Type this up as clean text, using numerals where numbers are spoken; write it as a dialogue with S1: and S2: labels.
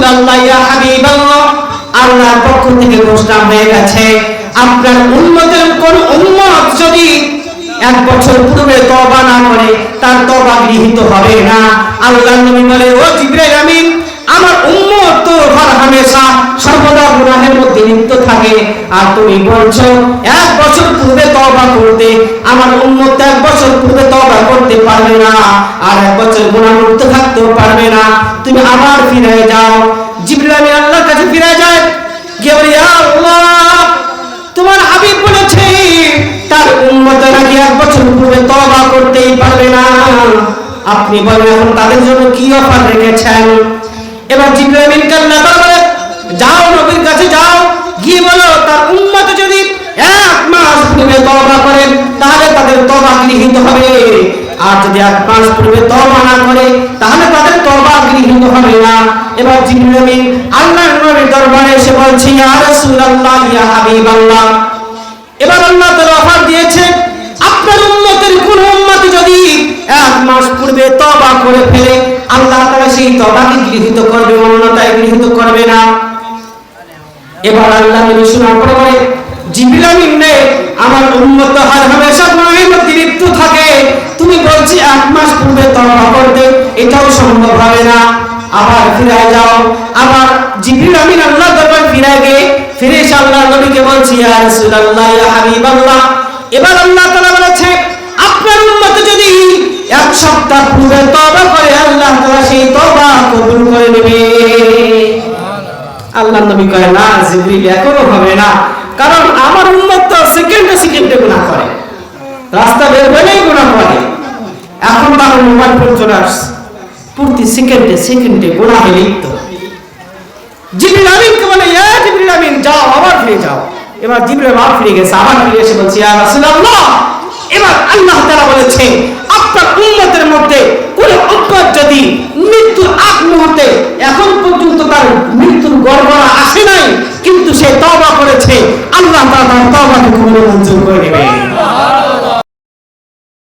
S1: রাসূলুল্লাহ ইয়া হাবিবাল্লাহ, আল্লাহর পক্ষ থেকে ঘোষণা হয়ে গেছে আপনার উম্মতের কোন উম্মত যদি 1 বছর পূর্বে তওবা না করে তার তওবা গৃহীত হবে না। আল্লাহর নবী বলে, ও জিবরাইল আমিন, আমার উম্মত তো হামেশা সর্বদা গুনাহের মধ্যে লিপ্ত থাকে, আর তুমি বলছো 1 বছর পূর্বে তওবা করতে। আমার উম্মত 1 বছর পূর্বে তওবা করতে পারবে না, আর 1 বছর গুনাহমুক্ত থাকতেও পারবে না। তুমি আবার ফিরে যাও। জিবরাইল আমিন আল্লাহর কাছে ফিরে যায়, গিয়ে বলে, ইয়া আল্লাহ, তোমার হাবিব বলেছে তার উম্মত নাকি 1 বছর পূর্বে তওবা করতেই পারবে না। আপনি বলেন এখন তাদের জন্য কি অফার রেখেছেন? এবার জিবরাইল আমিন কান্না করে, যাও নবীর কাছে যাও, গিয়ে বলো তার উম্মত যদি 1 মাস পূর্বে তওবা করেন তাহলে তাদের তওবা গৃহীত হবে, আর যদি 1 মাস পূর্বে তওবা না করে তাহলে তাদের তওবা গৃহীত হবে না। এবার জিবরাইল আমিন আল্লাহর নবীর দরবারে এসে বলছে, ইয়া রাসূলুল্লাহ ইয়া হাবিবাল্লাহ, এবার আল্লাহ তাআলা অফার দিয়েছে আপনার উম্মতের কোন উম্মত যদি 1 মাস পূর্বে তওবা করে ফেলে আল্লাহ তাআলা সেই তওবাকে গৃহীত করবে, অন্যথায় গৃহীত করবে না। এবার আল্লাহ নবী শোনার পরে বলে, জিবরাইল আমিন রে, আমার উম্মত তো হামেশা গুনাহের মধ্যে লিপ্ত থাকে, তুমি বলছি 1 মাস পূর্বে তওবা করতে, এটাও সম্ভব হবে না। আবার ফিরে যাও। আবার জিবরাইল আমিন আল্লাহর দরবারে ফিরে এসে আল্লাহর নবীকে বলছি, ইয়া রাসূলুল্লাহ ইয়া হাবিবাল্লাহ, এবার আল্লাহ তাআলা বলেছে আপনার উম্মত যদি 1 সপ্তাহ পূর্বে তওবা করে আল্লাহ তাআলা সেই তওবা কবুল করে নেবে। আল্লাহর নবী কয়, না জিবরিল, এখনো হবে না, কারণ আমার উম্মত তো সেকেন্ডে গুনাহ করে, রাস্তা বের হলেই গুনাহ করে। এখন তার মোবাইল ফোন চলে আসছে, প্রতি সেকেন্ডে গুনাহে লিপ্ত। জিবরিল আমিনকে বলে, ইয়া জিবরিল আমিন, যাও, আবার ফিরে যাও। এবার জিবরিল আবার ফিরে গেছে, আবার ফিরে এসে বলছে, ইয়া রাসূলুল্লাহ, এবার আল্লাহ তাআলা বলেছে আপনার উম্মতের মধ্যে কোন উম্মত যদি মৃত্যুর আগ মুহূর্তে এখন পর্যন্ত তার মৃত্যুর গড়গড়া আসে নাই কিন্তু সে তওবা করেছে, আল্লাহ তাআলা তার তওবাকে কবুল মঞ্জুর করে নেবেন।